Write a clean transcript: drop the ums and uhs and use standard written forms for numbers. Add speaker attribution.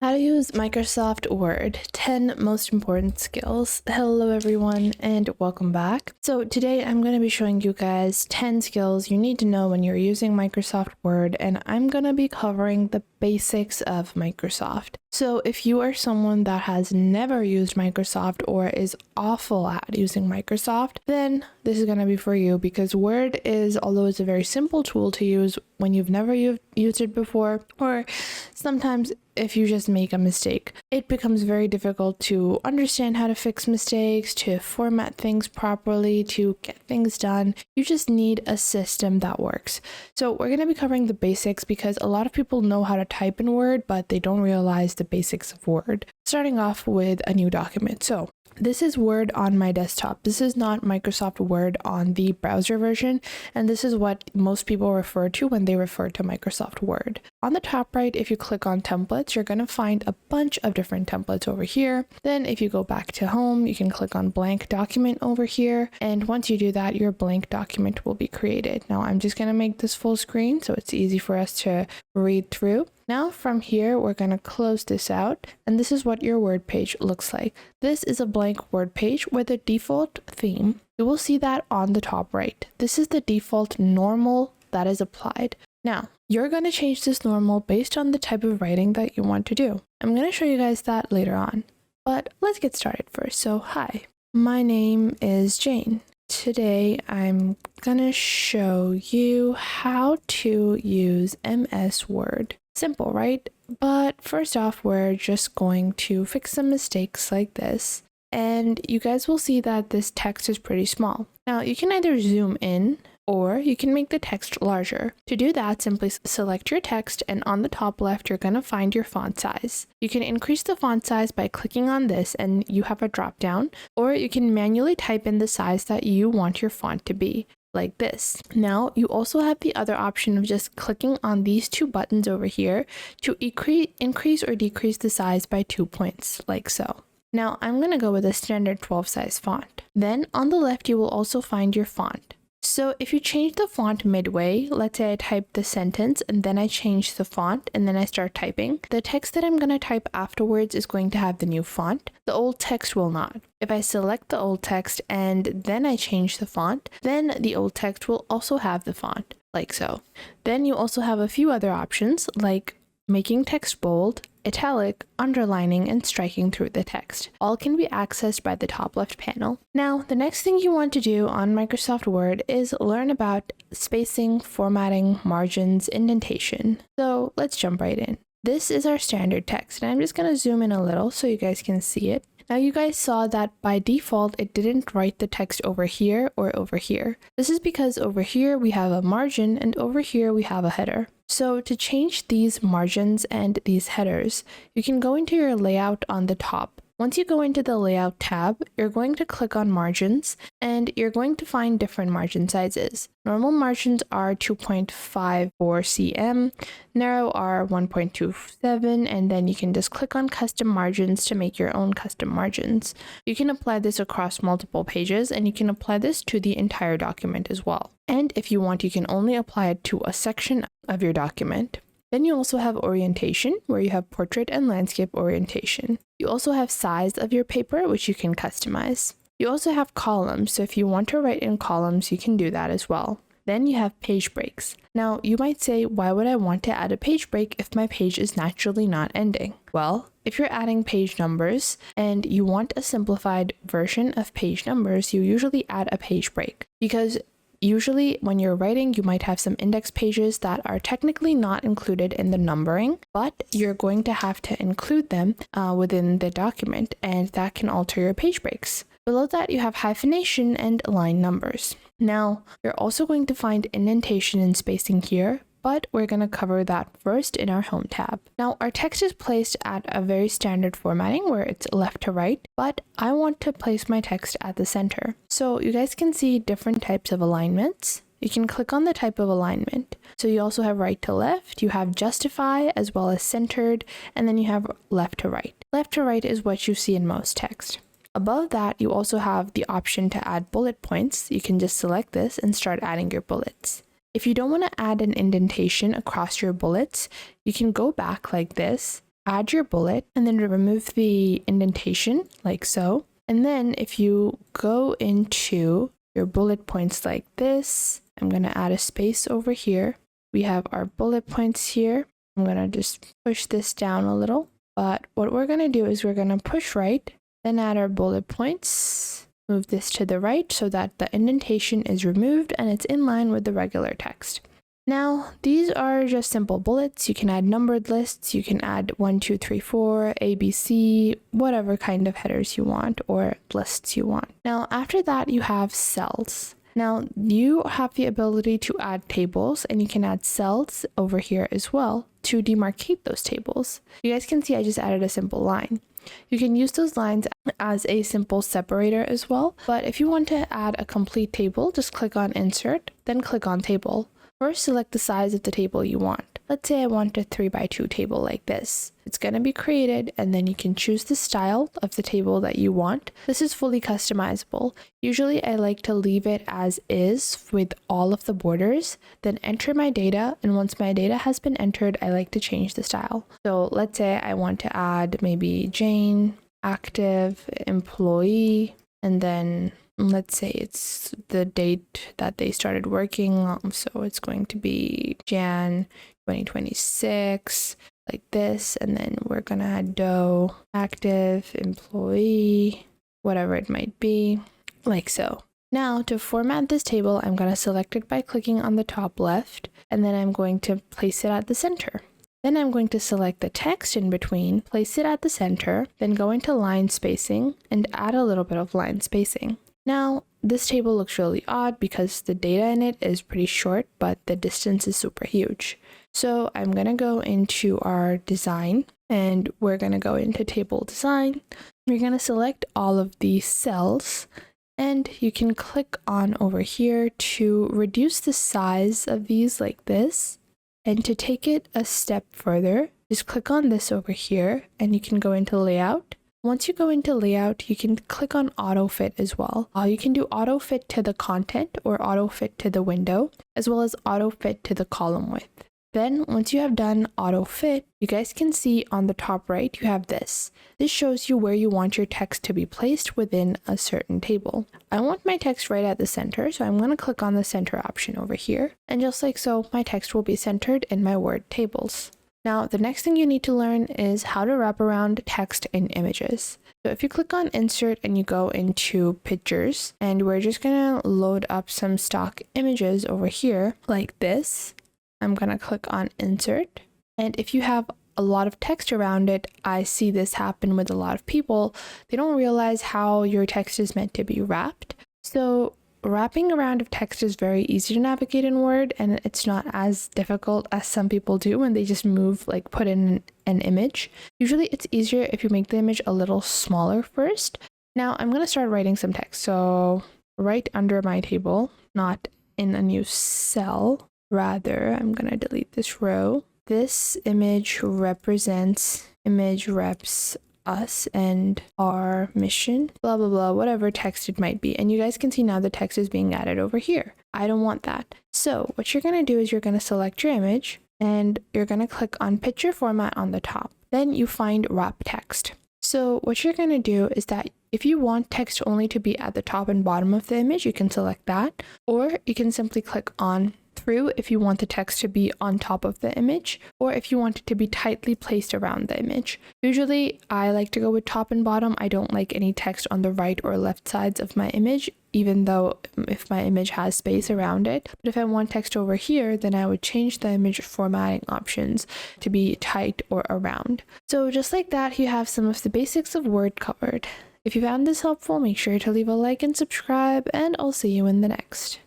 Speaker 1: How to use Microsoft Word, 10 most important skills. Hello everyone and welcome back. So today I'm going to be showing you guys 10 skills you need to know when you're using Microsoft Word, and I'm going to be covering the basics of Microsoft. So if you are someone that has never used Microsoft or is awful at using Microsoft, then this is going to be for you, because Word is, although it's a very simple tool to use when you've never used it before, or sometimes if you just make a mistake, it becomes very difficult to understand how to fix mistakes, to format things properly, to get things done. You just need a system that works. So we're going to be covering the basics, because a lot of people know how to type in Word, but they don't realize the basics of Word. Starting off with a new document. So this is Word on my desktop. This is not Microsoft Word on the browser version, and this is what most people refer to when they refer to Microsoft Word. On the top right, if you click on templates, you're going to find a bunch of different templates over here. Then if you go back to home, you can click on blank document over here, and once you do that, your blank document will be created. Now I'm just going to make this full screen so it's easy for us to read through. Now from here, we're going to close this out, and this is what your Word page looks like. This is a blank Word page with a default theme. You will see that on the top right. This is the default normal that is applied. Now, you're going to change this normal based on the type of writing that you want to do. I'm going to show you guys that later on, but let's get started first. So hi, my name is Jane. Today, I'm gonna show you how to use MS Word. Simple, right? But first off, we're just going to fix some mistakes like this. And you guys will see that this text is pretty small. Now, you can either zoom in or you can make the text larger. To do that, simply select your text, and on the top left, you're going to find your font size. You can increase the font size by clicking on this and you have a drop down, or you can manually type in the size that you want your font to be, like this. Now, you also have the other option of just clicking on these two buttons over here to increase or decrease the size by 2 points, like so. Now, I'm going to go with a standard 12 size font. Then on the left, you will also find your font. So if you change the font midway, let's say I type the sentence and then I change the font and then I start typing, the text that I'm going to type afterwards is going to have the new font. The old text will not. If I select the old text and then I change the font, then the old text will also have the font, like so. Then you also have a few other options, like making text bold, italic, underlining, and striking through the text. All can be accessed by the top left panel. Now, the next thing you want to do on Microsoft Word is learn about spacing, formatting, margins, indentation. So let's jump right in. This is our standard text, and I'm just going to zoom in a little so you guys can see it. Now you guys saw that by default, it didn't write the text over here or over here. This is because over here we have a margin and over here we have a header. So to change these margins and these headers, you can go into your layout on the top. Once you go into the layout tab, you're going to click on margins and you're going to find different margin sizes. Normal margins are 2.54 cm, narrow are 1.27, and then you can just click on custom margins to make your own custom margins. You can apply this across multiple pages, and you can apply this to the entire document as well. And if you want, you can only apply it to a section of your document. Then you also have orientation, where you have portrait and landscape orientation. You also have size of your paper, which you can customize. You also have columns, so if you want to write in columns, you can do that as well. Then you have page breaks. Now, you might say, why would I want to add a page break if my page is naturally not ending? Well, if you're adding page numbers and you want a simplified version of page numbers, you usually add a page break, because usually when you're writing, you might have some index pages that are technically not included in the numbering, but you're going to have to include them within the document, and that can alter your page breaks. Below that, you have hyphenation and line numbers. Now, you're also going to find indentation and spacing here, but we're going to cover that first in our Home tab. Now, our text is placed at a very standard formatting where it's left to right, but I want to place my text at the center. So you guys can see different types of alignments. You can click on the type of alignment. So you also have right to left, you have justify as well as centered, and then you have left to right. Left to right is what you see in most text. Above that, you also have the option to add bullet points. You can just select this and start adding your bullets. If you don't want to add an indentation across your bullets, you can go back like this add your bullet, and then remove the indentation like so. And then if you go into your bullet points like this, I'm going to add a space over here. We have our bullet points here. I'm going to just push this down a little. But what we're going to do is we're going to push right, then add our bullet points, move this to the right so that the indentation is removed and it's in line with the regular text. Now, these are just simple bullets. You can add numbered lists, you can add 1, 2, 3, 4, ABC, whatever kind of headers you want or lists you want. Now, after that, you have cells. Now, you have the ability to add tables, and you can add cells over here as well to demarcate those tables. You guys can see I just added a simple line. You can use those lines as a simple separator as well, but if you want to add a complete table, just click on Insert, then click on Table. First, select the size of the table you want. Let's say I want a 3x2 table like this. It's going to be created, and then you can choose the style of the table that you want. This is fully customizable. Usually I like to leave it as is with all of the borders, then enter my data, and once my data has been entered, I like to change the style. So let's say I want to add maybe Jane, active, employee, and then let's say it's the date that they started working, so it's going to be Jan 2026, like this, and then we're gonna add Doe, active, employee, whatever it might be, like so. Now to format this table, I'm gonna select it by clicking on the top left, and then I'm going to place it at the center. Then I'm going to select the text in between, place it at the center, then go into line spacing and add a little bit of line spacing. Now, this table looks really odd because the data in it is pretty short, but the distance is super huge. So I'm going to go into our design, and we're going to go into table design. We're going to select all of these cells, and you can click on over here to reduce the size of these like this. And to take it a step further, just click on this over here, and you can go into layout. Once you go into layout, you can click on auto fit as well. You can do auto fit to the content or auto fit to the window, as well as auto fit to the column width. Then once you have done auto fit, you guys can see on the top right, you have this. This shows you where you want your text to be placed within a certain table. I want my text right at the center, so I'm going to click on the center option over here. And just like so, my text will be centered in my word tables. Now, the next thing you need to learn is how to wrap around text in images. So if you click on Insert and you go into Pictures, and we're just going to load up some stock images over here like this. I'm going to click on Insert. And if you have a lot of text around it, I see this happen with a lot of people. They don't realize how your text is meant to be wrapped. So wrapping around of text is very easy to navigate in Word, and it's not as difficult as some people do when they just put in an image. Usually it's easier if you make the image a little smaller first. Now I'm going to start writing some text. So right under my table, not in a new cell, rather, I'm going to delete this row. This image represents image reps us and our mission, blah blah blah, whatever text it might be. And you guys can see now the text is being added over here. I don't want that. So what you're going to do is you're going to select your image, and you're going to click on picture format on the top. Then you find wrap text. So what you're going to do is that if you want text only to be at the top and bottom of the image, you can select that, or you can simply click on through if you want the text to be on top of the image, or if you want it to be tightly placed around the image. Usually I like to go with top and bottom. I don't like any text on the right or left sides of my image, even though if my image has space around it. But if I want text over here, then I would change the image formatting options to be tight or around. So just like that, you have some of the basics of Word covered. If you found this helpful, make sure to leave a like and subscribe, and I'll see you in the next.